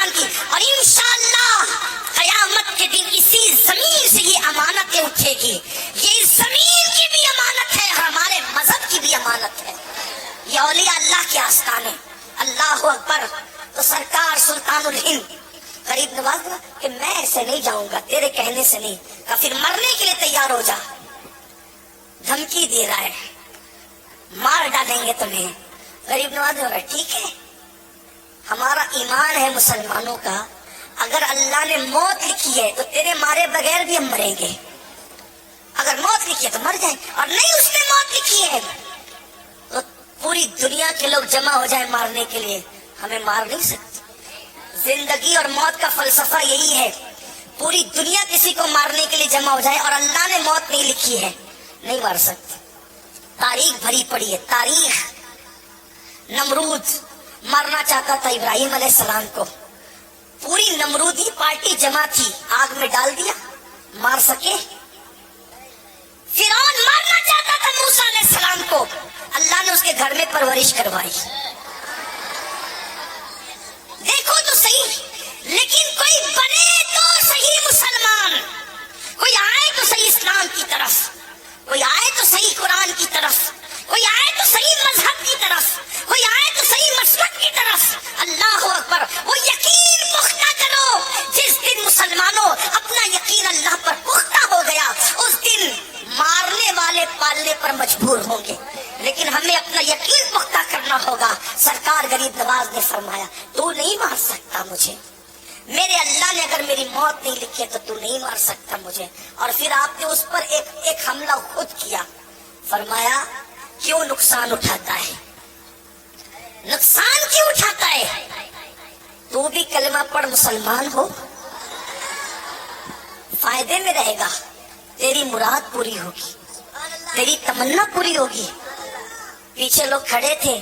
ہندوستان کی، اور انشاءاللہ قیامت کے دن اسی زمین سے یہ امانتیں اٹھے گی. یہ زمین کی بھی امانت ہے اور ہمارے مذہب کی بھی امانت ہے. یہ اولیاء اللہ کے آستانے. اللہ اکبر. تو سرکار سلطان الہند غریب نواز نے کہ میں ایسے نہیں جاؤں گا، تیرے کہنے سے نہیں. کہا پھر مرنے کے لیے تیار ہو جا. دھمکی دے رہا ہے، مار ڈالیں گے تمہیں. غریب نواز نے کہا ٹھیک ہے، ہمارا ایمان ہے مسلمانوں کا، اگر اللہ نے موت لکھی ہے تو تیرے مارے بغیر بھی ہم مریں گے. اگر موت لکھی ہے تو مر جائیں، اور نہیں اس نے موت لکھی ہے تو پوری دنیا کے لوگ جمع ہو جائیں مارنے کے لیے، ہمیں مار نہیں سکتے. زندگی اور موت کا فلسفہ یہی ہے، پوری دنیا کسی کو مارنے کے لیے جمع ہو جائے اور اللہ نے موت نہیں لکھی ہے، نہیں مار سکتے. تاریخ بھری پڑی ہے، تاریخ. نمرود مارنا چاہتا تھا ابراہیم علیہ السلام کو، پوری نمرودی پارٹی جمع تھی، آگ میں ڈال دیا، مار سکے. فرعون مارنا چاہتا تھا موسیٰ علیہ السلام کو، اللہ نے اس کے گھر میں پرورش کروائی. دیکھو تو صحیح، لیکن کوئی بنے تو صحیح مسلمان، کوئی آئے تو صحیح اسلام کی طرف، کوئی آئے تو صحیح قرآن کی طرف، کوئی آئے تو صحیح مذہب کی طرف، کوئی آئے تو صحیح مسلک کی طرف. اللہ اکبر. وہ یقین پختہ کرو، جس دن مسلمانوں اپنا یقین اللہ پر پختہ ہو گیا اس دن مارنے والے پالنے پر مجبور ہوں گے، لیکن ہمیں اپنا یقین پختہ کرنا ہوگا. سرکار غریب نواز نے فرمایا تو نہیں مار سکتا مجھے، میرے اللہ نے اگر میری موت نہیں لکھی تو تو نہیں مار سکتا مجھے. اور پھر آپ نے اس پر ایک حملہ خود کیا. فرمایا کیوں نقصان اٹھاتا ہے، نقصان کیوں اٹھاتا ہے؟ تو بھی کلمہ پڑھ مسلمان ہو، فائدے میں رہے گا، تیری مراد پوری ہوگی، تیری تمنا پوری ہوگی. پیچھے لوگ کھڑے تھے،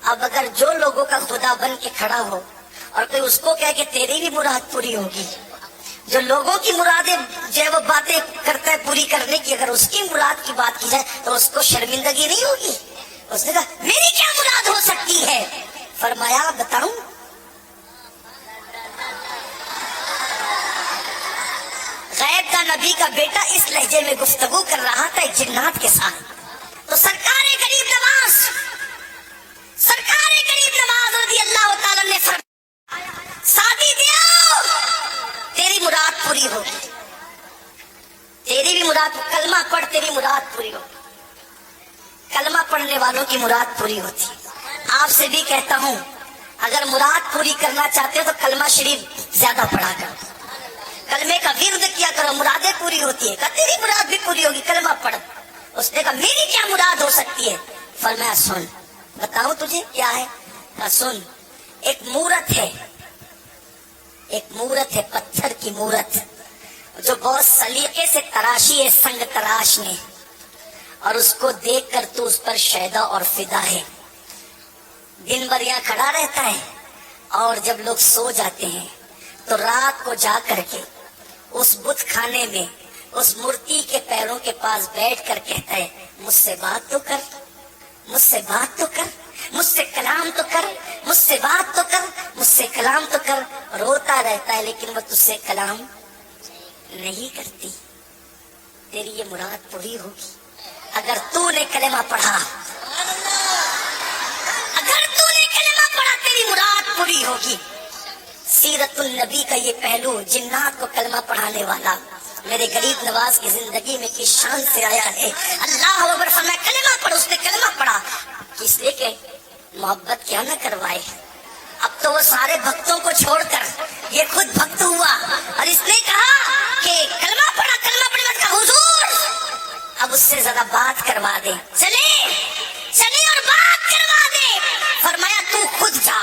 اب اگر جو لوگوں کا خدا بن کے کھڑا ہو اور کوئی اس کو کہے کہ تیری بھی مراد پوری ہوگی، جو لوگوں کی مرادیں جو ہے وہ باتیں کرتا ہے پوری کرنے کی، اگر اس کی مراد کی بات کی جائے تو اس کو شرمندگی نہیں ہوگی. اس نے کہا میری کیا مراد ہو سکتی ہے؟ فرمایا بتاؤں؟ غیب کا نبی کا بیٹا اس لہجے میں گفتگو کر رہا تھا ایک جنات کے ساتھ. تو سرکار غریب نواز رضی اللہ تعالیٰ نے فرمایا شادی دیو، تیری مراد پوری ہوگی، تیری بھی مراد، کلمہ پڑھ تیری مراد پوری ہوگی. کلمہ پڑھنے والوں کی مراد پوری ہوتی. آپ سے بھی کہتا ہوں اگر مراد پوری کرنا چاہتے ہو تو کلمہ شریف زیادہ پڑھا کرو، کلمے کا ورد کیا کرو، مرادیں پوری ہوتی ہے. کہا تیری مراد بھی پوری ہوگی، کلمہ پڑھ. اس نے کہا میری کیا مراد ہو سکتی ہے؟ فرمایا سن بتاؤں تجھے کیا ہے؟ کہا سن، ایک مورت ہے، ایک مورت ہے، پتھر کی مورت جو بہت سلیقے سے تراشی ہے سنگ تراش نے، اور اس کو دیکھ کر تو اس پر شیدا اور فدا ہے. دن بھر یہاں کھڑا رہتا ہے اور جب لوگ سو جاتے ہیں تو رات کو جا کر کے اس بت خانے میں اس مورتی کے پیروں کے پاس بیٹھ کر کہتا ہے مجھ سے بات تو کر، مجھ سے بات تو کر، مجھ سے کلام تو کر، مجھ سے بات تو کر، مجھ سے کلام تو کر. روتا رہتا ہے لیکن وہ تجھ سے کلام نہیں کرتی. تیری یہ مراد پوری ہوگی اگر تو نے کلمہ پڑھا، اگر تو نے کلمہ پڑھا تیری مراد پوری ہوگی. سیرت النبی کا یہ پہلو، جنات کو کلمہ پڑھانے والا، میرے غریب نواز کی زندگی میں کس شان سے آیا ہے. اللہ اکبر. فرمایا کلمہ پڑھ، اس نے کلمہ پڑھا. کس لیے کہ محبت کیا نہ کروائے. اب تو وہ سارے بھکتوں کو چھوڑ کر یہ خود بھکت ہوا اور اس نے کہا کہ کلمہ پڑھا، کلمہ پڑھنے کا حضور اب اس سے ذرا بات کروا دے، چلے اور بات کروا دے. فرمایا تو خود جا.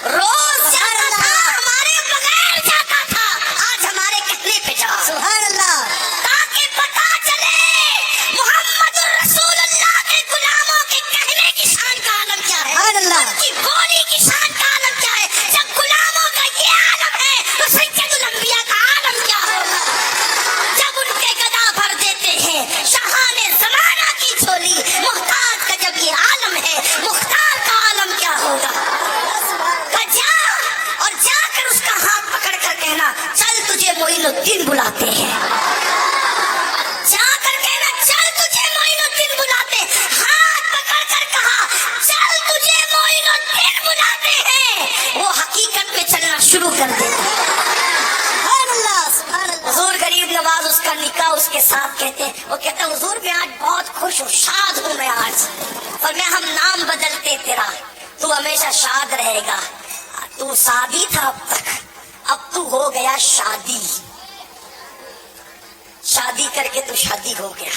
روز جاتا تھا، ہمارے بغیر جاتا تھا، آج ہمارے کتنے پہ جا. سبحان اللہ. تاکہ پتا چلے محمد رسول اللہ کے غلاموں کے کہنے کی شان کا عالم کیا ہے، سبحان اللہ، ان کی بولی کی شان کا عالم کیا ہے. جب غلاموں کا یہ عالم ہے تو سید الانبیاء کا عالم کیا ہوگا. جب ان کے گدا بھر دیتے ہیں شاہان زمانہ کی جھولی، محتاج کا جب یہ عالم ہے، مختار کا عالم کیا ہوگا. کر دیتا ہے۔ سبحان اللہ سبحان اللہ۔ حضور غریب نواز اس کا نکاح اس کے ساتھ کہتے ہیں، وہ کہتا ہے حضور میں آج بہت خوش ہوں، شاد ہوں میں آج، اور میں ہم نام بدلتے تیرا، تو ہمیشہ شاد رہے گا، تو شادی تھا اب تک، اب تو ہو گیا شادی، شادی کر کے تو شادی ہو گیا،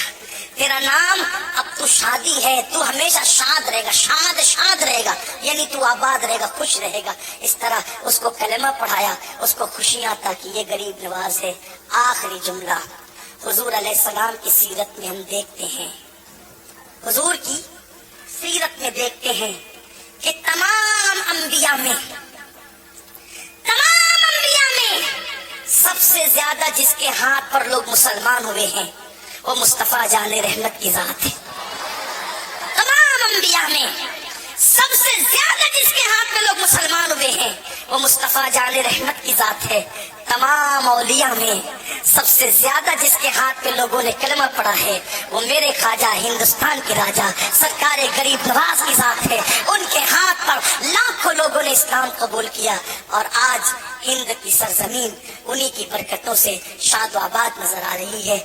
تیرا نام اب تو شادی ہے، تو ہمیشہ شاد رہے گا، شاد شاد رہے گا، یعنی تو آباد رہے گا، خوش رہے گا۔ اس طرح اس کو کلمہ پڑھایا، اس کو خوشیاں تھا کہ یہ غریب نواز ہے۔ آخری جملہ حضور علیہ السلام کی سیرت میں ہم دیکھتے ہیں، حضور کی سیرت میں دیکھتے ہیں کہ تمام انبیاء میں سب سے زیادہ جس کے ہاتھ پر لوگ مسلمان ہوئے ہیں وہ مصطفیٰ جان رحمت کی ذات ہے۔ تمام انبیاء میں سب سے زیادہ جس کے ہاتھ میں لوگ مسلمان ہوئے ہیں وہ مصطفیٰ جان رحمت کی ذات ہے۔ تمام اولیاء میں سب سے زیادہ جس کے ہاتھ پہ لوگوں نے کلمہ پڑھا ہے وہ میرے خواجہ ہندوستان کے راجا سرکار غریب نواز کی ذات ہے۔ ان کے ہاتھ پر لاکھوں لوگوں نے اسلام قبول کیا، اور آج ہند کی سرزمین انہی کی برکتوں سے شاد و آباد نظر آ رہی ہے۔